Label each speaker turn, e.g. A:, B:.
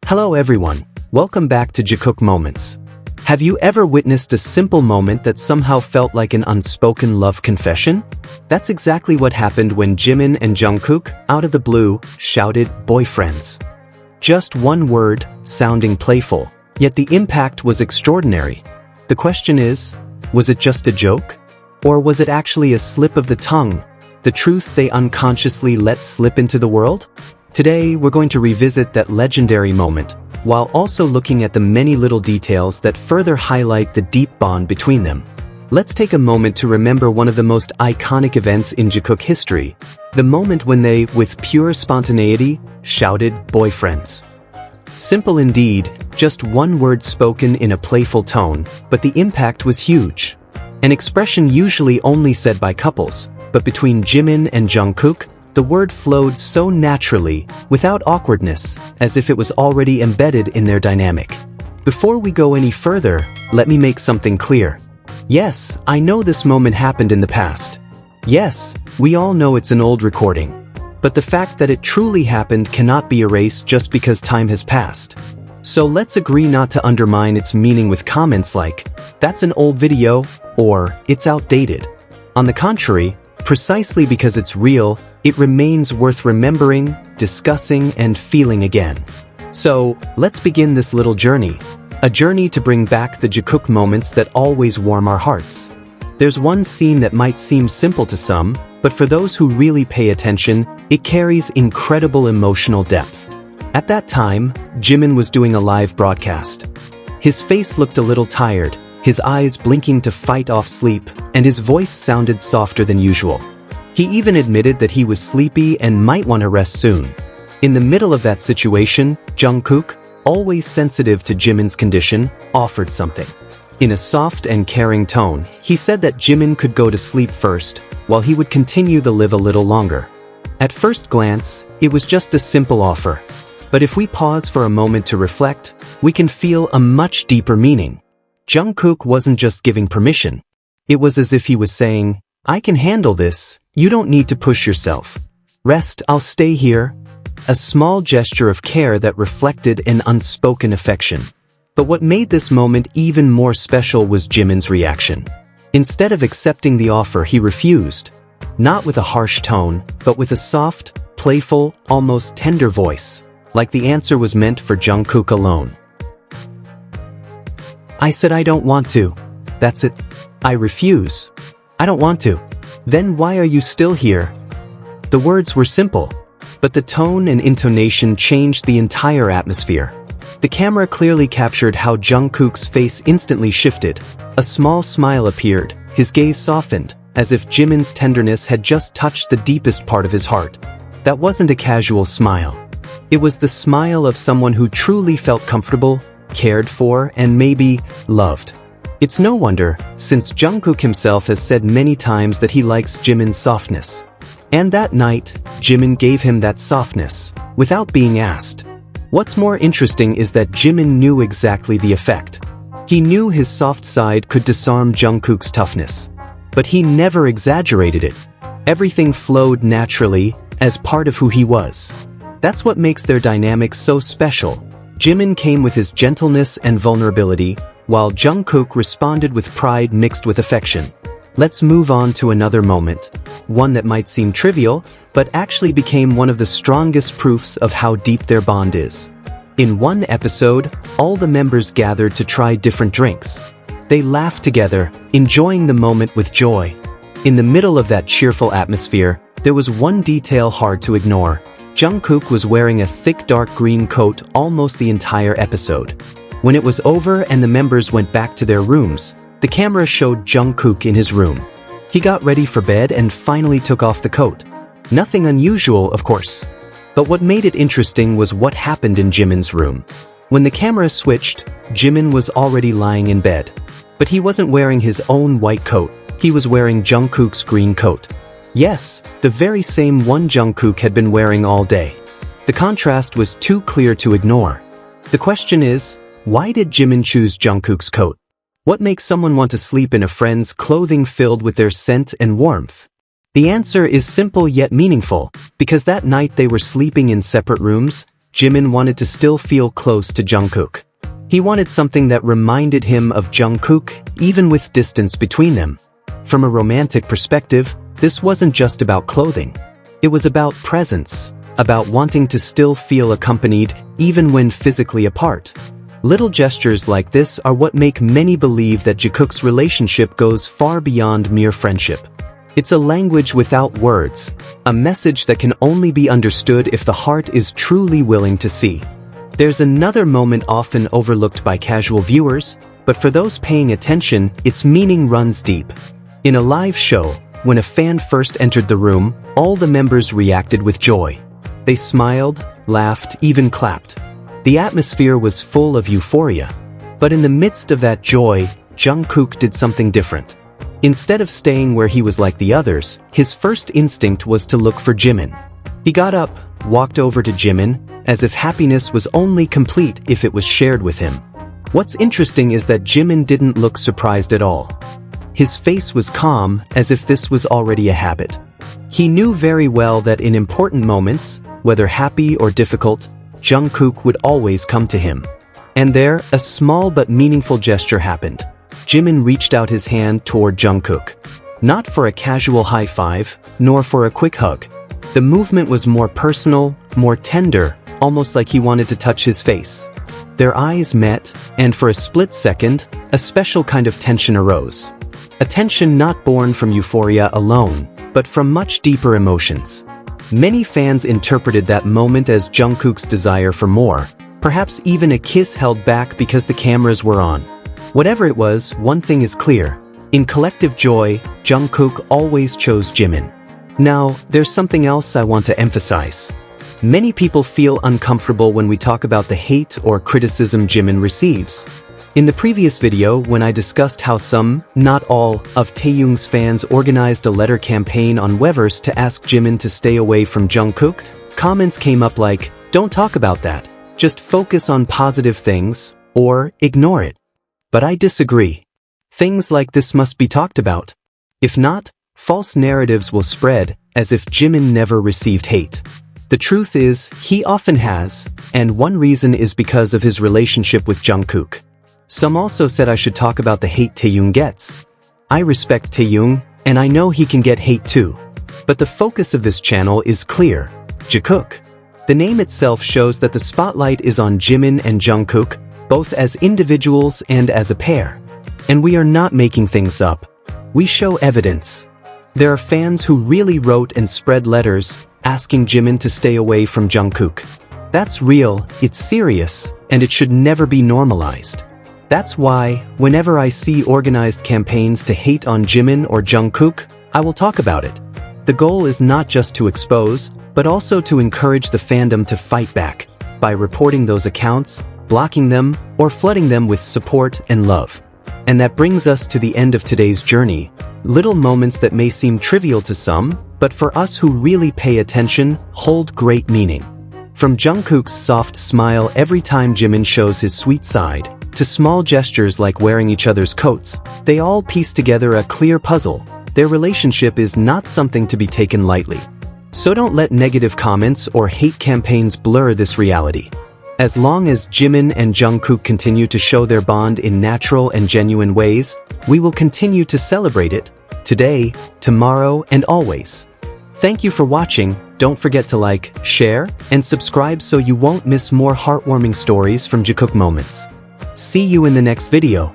A: Hello everyone, welcome back to Jikook Moments. Have you ever witnessed a simple moment that somehow felt like an unspoken love confession? That's exactly what happened when Jimin and Jungkook, out of the blue, shouted boyfriends. Just one word, sounding playful, yet the impact was extraordinary. The question is, was it just a joke? Or was it actually a slip of the tongue, the truth they unconsciously let slip into the world? Today, we're going to revisit that legendary moment, while also looking at the many little details that further highlight the deep bond between them. Let's take a moment to remember one of the most iconic events in Jikook history, the moment when they, with pure spontaneity, shouted boyfriends. Simple indeed, just one word spoken in a playful tone, but the impact was huge. An expression usually only said by couples, but between Jimin and Jungkook, the word flowed so naturally, without awkwardness, as if it was already embedded in their dynamic. Before we go any further, let me make something clear. Yes, I know this moment happened in the past. Yes, we all know it's an old recording. But the fact that it truly happened cannot be erased just because time has passed. So let's agree not to undermine its meaning with comments like, "That's an old video," or "It's outdated." On the contrary, precisely because it's real, it remains worth remembering, discussing, and feeling again. So, let's begin this little journey. A journey to bring back the Jikook moments that always warm our hearts. There's one scene that might seem simple to some, but for those who really pay attention, it carries incredible emotional depth. At that time, Jimin was doing a live broadcast. His face looked a little tired, his eyes blinking to fight off sleep, and his voice sounded softer than usual. He even admitted that he was sleepy and might want to rest soon. In the middle of that situation, Jungkook, always sensitive to Jimin's condition, offered something. In a soft and caring tone, he said that Jimin could go to sleep first, while he would continue to live a little longer. At first glance, it was just a simple offer. But if we pause for a moment to reflect, we can feel a much deeper meaning. Jungkook wasn't just giving permission. It was as if he was saying, "I can handle this, you don't need to push yourself. Rest, I'll stay here." A small gesture of care that reflected an unspoken affection. But what made this moment even more special was Jimin's reaction. Instead of accepting the offer, he refused. Not with a harsh tone, but with a soft, playful, almost tender voice, like the answer was meant for Jungkook alone. "I said I don't want to. That's it. I refuse. I don't want to." "Then why are you still here?" The words were simple, but the tone and intonation changed the entire atmosphere. The camera clearly captured how Jungkook's face instantly shifted. A small smile appeared, his gaze softened, as if Jimin's tenderness had just touched the deepest part of his heart. That wasn't a casual smile. It was the smile of someone who truly felt comfortable, cared for, and maybe loved. It's no wonder, since Jungkook himself has said many times that he likes Jimin's softness. And that night, Jimin gave him that softness, without being asked. What's more interesting is that Jimin knew exactly the effect. He knew his soft side could disarm Jungkook's toughness. But he never exaggerated it. Everything flowed naturally, as part of who he was. That's what makes their dynamic so special. Jimin came with his gentleness and vulnerability, while Jungkook responded with pride mixed with affection. Let's move on to another moment, one that might seem trivial, but actually became one of the strongest proofs of how deep their bond is. In one episode, all the members gathered to try different drinks. They laughed together, enjoying the moment with joy. In the middle of that cheerful atmosphere, there was one detail hard to ignore. Jungkook was wearing a thick dark green coat almost the entire episode. When it was over and the members went back to their rooms, the camera showed Jungkook in his room. He got ready for bed and finally took off the coat. Nothing unusual, of course. But what made it interesting was what happened in Jimin's room. When the camera switched, Jimin was already lying in bed. But he wasn't wearing his own white coat, he was wearing Jungkook's green coat. Yes, the very same one Jungkook had been wearing all day. The contrast was too clear to ignore. The question is, why did Jimin choose Jungkook's coat? What makes someone want to sleep in a friend's clothing filled with their scent and warmth? The answer is simple yet meaningful, because that night they were sleeping in separate rooms, Jimin wanted to still feel close to Jungkook. He wanted something that reminded him of Jungkook, even with distance between them. From a romantic perspective, this wasn't just about clothing. It was about presence, about wanting to still feel accompanied, even when physically apart. Little gestures like this are what make many believe that Jikook's relationship goes far beyond mere friendship. It's a language without words, a message that can only be understood if the heart is truly willing to see. There's another moment often overlooked by casual viewers, but for those paying attention, its meaning runs deep. In a live show, when a fan first entered the room, all the members reacted with joy. They smiled, laughed, even clapped. The atmosphere was full of euphoria. But in the midst of that joy, Jungkook did something different. Instead of staying where he was like the others, his first instinct was to look for Jimin. He got up, walked over to Jimin, as if happiness was only complete if it was shared with him. What's interesting is that Jimin didn't look surprised at all. His face was calm, as if this was already a habit. He knew very well that in important moments, whether happy or difficult, Jungkook would always come to him. And there, a small but meaningful gesture happened. Jimin reached out his hand toward Jungkook. Not for a casual high five, nor for a quick hug. The movement was more personal, more tender, almost like he wanted to touch his face. Their eyes met, and for a split second, a special kind of tension arose. A tension not born from euphoria alone, but from much deeper emotions. Many fans interpreted that moment as Jungkook's desire for more, perhaps even a kiss held back because the cameras were on. Whatever it was, one thing is clear. In collective joy, Jungkook always chose Jimin. Now, there's something else I want to emphasize. Many people feel uncomfortable when we talk about the hate or criticism Jimin receives. In the previous video, when I discussed how some, not all, of Taehyung's fans organized a letter campaign on Weverse to ask Jimin to stay away from Jungkook, comments came up like, "Don't talk about that. Just focus on positive things," or "Ignore it." But I disagree. Things like this must be talked about. If not, false narratives will spread, as if Jimin never received hate. The truth is, he often has, and one reason is because of his relationship with Jungkook. Some also said I should talk about the hate Taehyung gets. I respect Taehyung, and I know he can get hate too. But the focus of this channel is clear: Jikook. The name itself shows that the spotlight is on Jimin and Jungkook, both as individuals and as a pair. And we are not making things up. We show evidence. There are fans who really wrote and spread letters, asking Jimin to stay away from Jungkook. That's real, it's serious, and it should never be normalized. That's why, whenever I see organized campaigns to hate on Jimin or Jungkook, I will talk about it. The goal is not just to expose, but also to encourage the fandom to fight back, by reporting those accounts, blocking them, or flooding them with support and love. And that brings us to the end of today's journey. Little moments that may seem trivial to some, but for us who really pay attention, hold great meaning. From Jungkook's soft smile every time Jimin shows his sweet side, to small gestures like wearing each other's coats, they all piece together a clear puzzle. Their relationship is not something to be taken lightly. So don't let negative comments or hate campaigns blur this reality. As long as Jimin and Jungkook continue to show their bond in natural and genuine ways, we will continue to celebrate it, today, tomorrow, and always. Thank you for watching. Don't forget to like, share, and subscribe so you won't miss more heartwarming stories from Jikook Moments. See you in the next video.